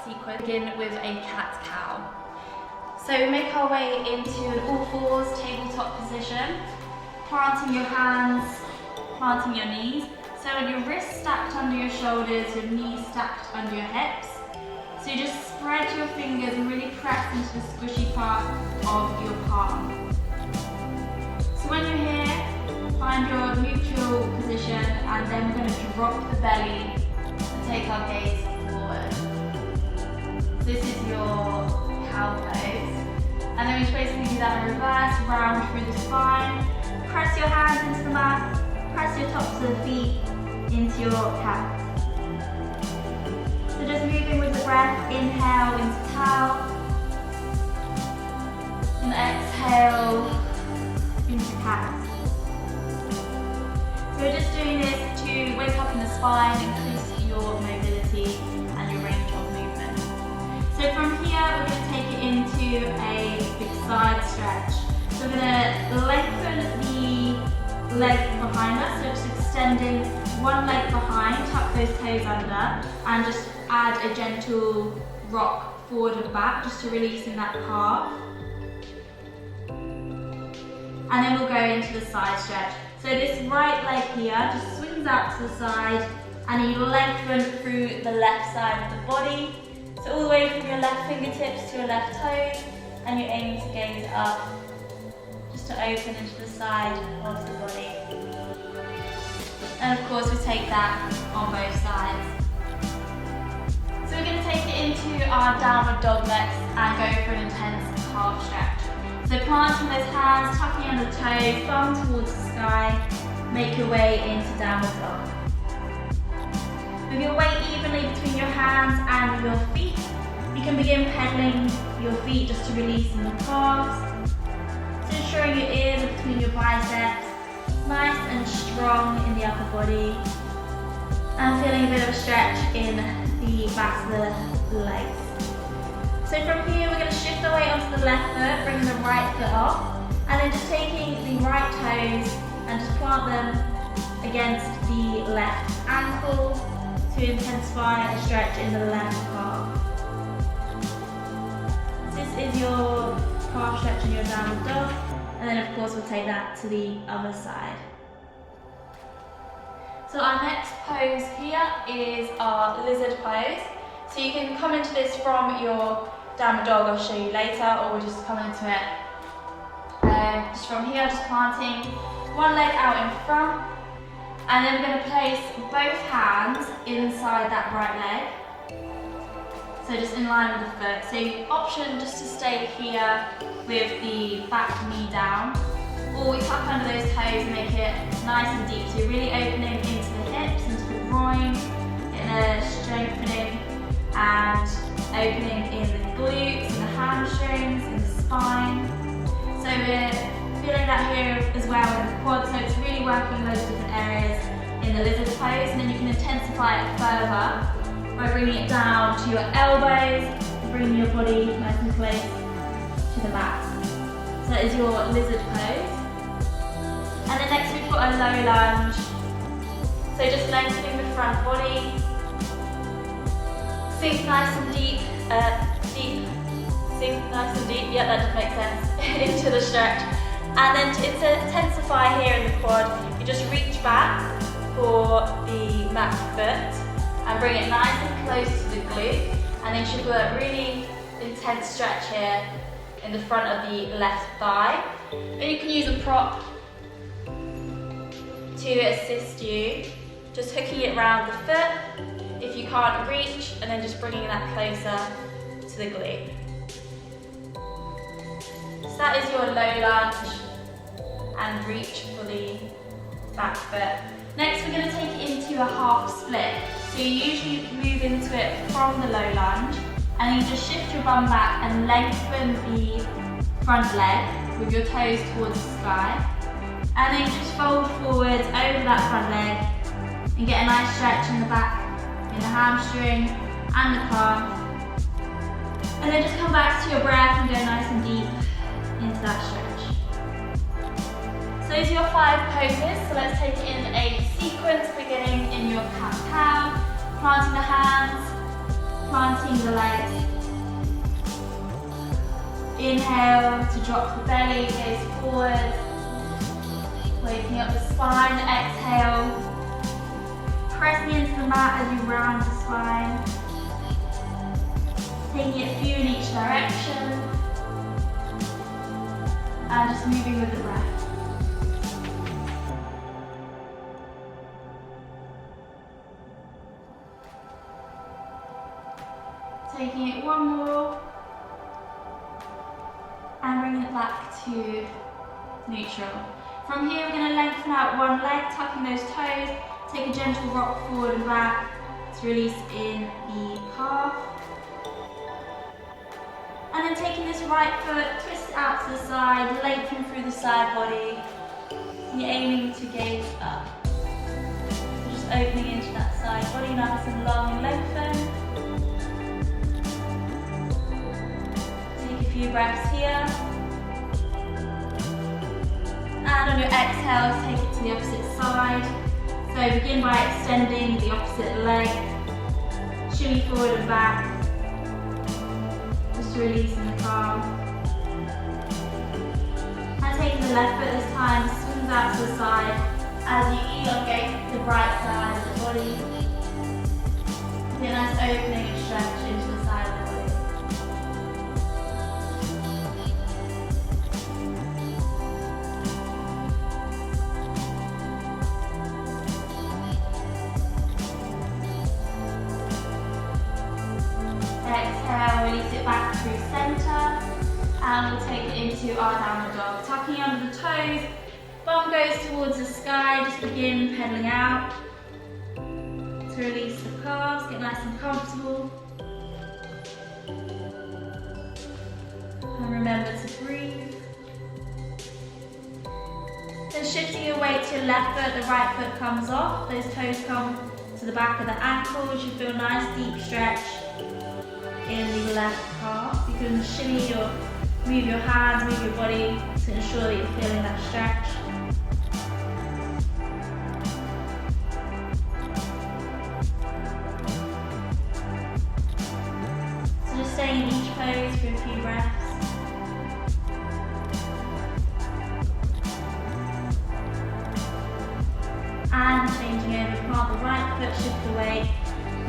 sequence. Begin with a cat-cow. So we make our way into an all-fours tabletop position, planting your hands, planting your knees. So with your wrists stacked under your shoulders, your knees stacked under your hips. So you just spread your fingers and really press into the squishy part of your palm. So when you're here, find your neutral position, and then we're going to drop the belly and take our gaze forward. So this is your cow pose. And then we just basically do that in reverse, round through the spine. Press your hands into the mat, press your tops of the feet into your calves. So just moving with the breath, inhale into cow, and exhale into cat. So we're just doing this to wake up in the spine, increase your mobility and your range of movement. So from here, we're going to take it into a big side stretch. So we're going to lengthen the leg behind us, so just extending one leg behind, tuck those toes under, and just add a gentle rock forward and back, just to releasing that calf. And then we'll go into the side stretch. So this right leg here just swings out to the side, and you lengthen through the left side of the body. So all the way from your left fingertips to your left toes, and you're aiming to gaze up, just to open into the side of the body. And of course we take that on both sides. So we're going to take it into our downward dog next and go for an intense calf stretch. So planting those hands, tucking under the toes, thumb towards the sky, make your way into downward dog. Move your weight evenly between your hands and your feet. You can begin pedaling your feet just to release the calves. So ensuring your ears are between your biceps, nice and strong in the upper body. And feeling a bit of a stretch in the backs of the legs. So from here we're going to shift our weight onto the left foot, bringing the right foot off, and then just taking the right toes and just plant them against the left ankle to intensify a stretch in the left calf. This is your calf stretch in your downward dog, and then of course we'll take that to the other side. So our next pose here is our lizard pose. So you can come into this from your downward dog, I'll show you later, or we'll just come into it just from here, just planting one leg out in front, and then we're going to place both hands inside that right leg. So just in line with the foot. So option just to stay here with the back knee down, or we tuck under those toes and make it nice and deep. So you're really opening into the hips, into the groin, getting a strengthening and opening in the glutes, in the hamstrings, in the spine. So we're feeling that here as well in the quad, so it's really working loads of different areas in the lizard pose, and then you can intensify it further by bringing it down to your elbows, bringing your body nice and close to the mat. So that is your lizard pose. And then next we've got a low lunge. So just lengthening the front body. Sink nice and deep, sink nice and deep, yeah, that just makes sense, into the stretch. And then to intensify here in the quad, you just reach back for the mat foot and bring it nice and close to the glute, and then you should do a really intense stretch here in the front of the left thigh. And you can use a prop to assist you, just hooking it around the foot if you can't reach, and then just bringing that closer to the glute. So that is your low lunge and reach for the back foot. Next we're going to take it into a half split. So you usually move into it from the low lunge, and then you just shift your bum back and lengthen the front leg with your toes towards the sky. And then you just fold forward over that front leg and get a nice stretch in the back, in the hamstring and the calf. And then just come back to your breath and go nice and deep into that stretch. So those are your 5 poses. So let's take it in a sequence, beginning in your cat-cow, planting the hands, planting the legs. Inhale to drop the belly, gaze forward. Waking up the spine, exhale. Pressing into the mat as you round the spine. Taking it a few in each direction. And just moving with the breath. Taking it one more. And bringing it back to neutral. From here we're going to lengthen out one leg, tucking those toes. Take a gentle rock forward and back to release in the calf. And then taking this right foot, twist it out to the side, lengthen through the side body. And you're aiming to gaze up. So just opening into that side body, nice and long and lengthened. Take a few breaths here. And on your exhale, take it to the opposite side. So begin by extending the opposite leg. Shimmy forward and back. Just releasing the calf. And taking the left foot this time, swings out to the side as you elongate the right side of the body. Get a nice opening and stretch into the side of the body. Exhale, release it back through center, and we'll take it into our downward dog. Tucking under the toes, bum goes towards the sky, just begin pedaling out to release the calves, get nice and comfortable. And remember to breathe. Then shifting your weight to your left foot, the right foot comes off, those toes come to the back of the ankles, you feel a nice deep stretch in the left calf. You can shimmy or move your hands, move your body to ensure that you're feeling that stretch. So just stay in each pose for a few breaths. And changing over, plant the right foot, shift the weight.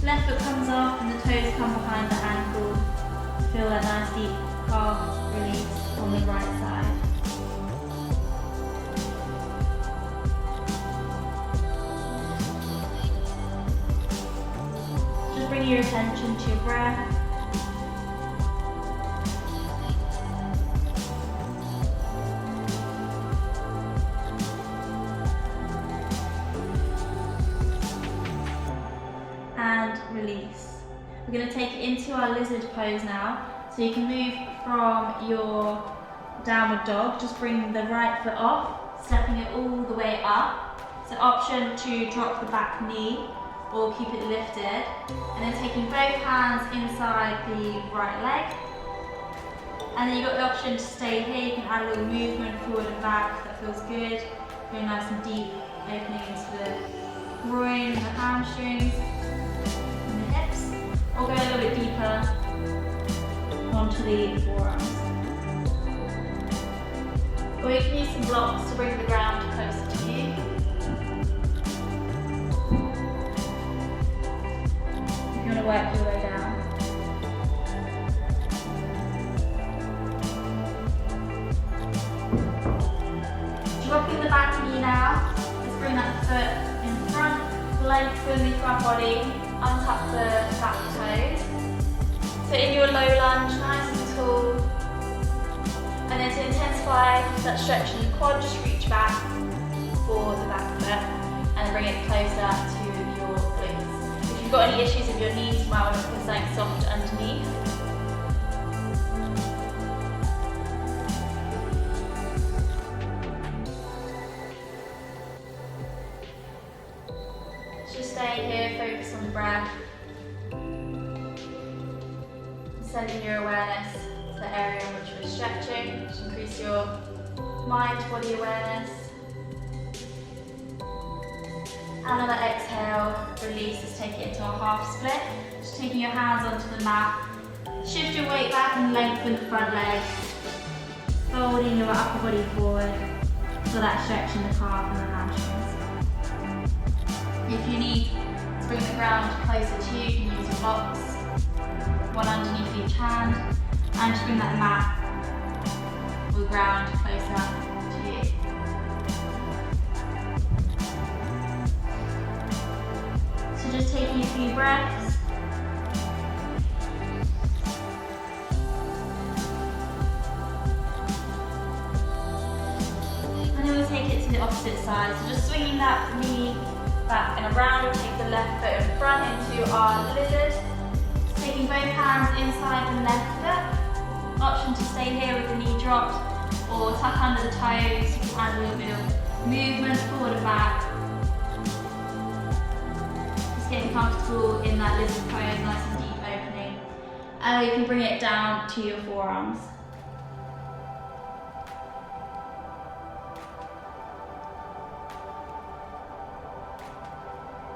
Left foot comes off and the toes come behind the ankle. Feel that nice deep calf release on the right side. Just bring your attention to your breath. And release. We're going to take it into our lizard pose now. So you can move from your downward dog, just bring the right foot off, stepping it all the way up. It's an option to drop the back knee or keep it lifted. And then taking both hands inside the right leg. And then you've got the option to stay here. You can add a little movement forward and back. That feels good. Going nice and deep, opening into the groin and the hamstrings. Or go a little bit deeper onto the forearms. Or you can use some blocks to bring the ground closer to you. If you want to work your way down. Dropping the back knee now. Let's bring that foot in front, lengthen the front body. Untuck the back toes. So in your low lunge, nice and tall. And then to intensify that stretch in the quad, just reach back for the back foot and bring it closer to your glutes. If you've got any issues with your knees, you might want to put something soft underneath. Just stay here, focus on the breath. Sending your awareness to the area in which we're stretching. Just increase your mind-body awareness. And on the exhale, release, just take it into a half split. Just taking your hands onto the mat. Shift your weight back and lengthen the front leg. Folding your upper body forward for that stretch in the calf and the hamstrings. If you need to bring the ground closer to you, you can use your blocks, one underneath each hand, and just bring that mat or the ground closer to you. So just taking a few breaths. And then we'll take it to the opposite side. So just swinging that knee back and around. We'll take the left foot in front into our lizard. Taking both hands inside the left foot. Option to stay here with the knee dropped or tuck under the toes. You can add a little bit of movement forward and back. Just getting comfortable in that lizard pose, nice and deep opening. And you can bring it down to your forearms.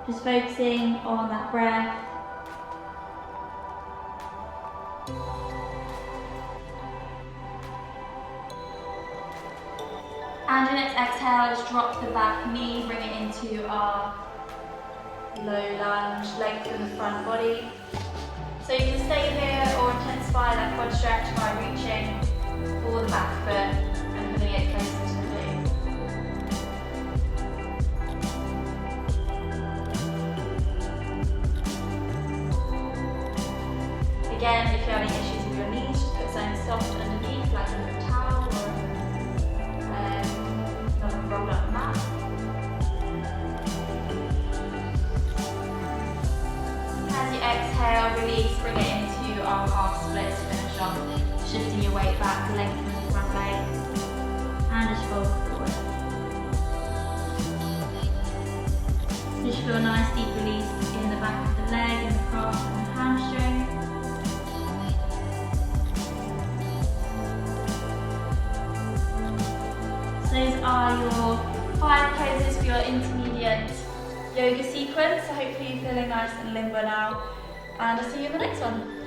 Just focusing on that breath. And your next exhale, just drop the back knee, bring it into our low lunge, lengthen the front body. So you can stay here or intensify that quad stretch by reaching for the back foot and putting it closer to the glute. Again, if you're having issues with your knees, just put something soft underneath, like a little towel or roll up the mat. As you exhale, release, bring it into our half split to finish off. Shifting your weight back, lengthen the front leg, and just fold forward. Just feel a nice deep release in the back of the leg and the calf and the hamstring. Those are your 5 poses for your intermediate yoga sequence. So hopefully you're feeling nice and limber now. And I'll see you in the next one.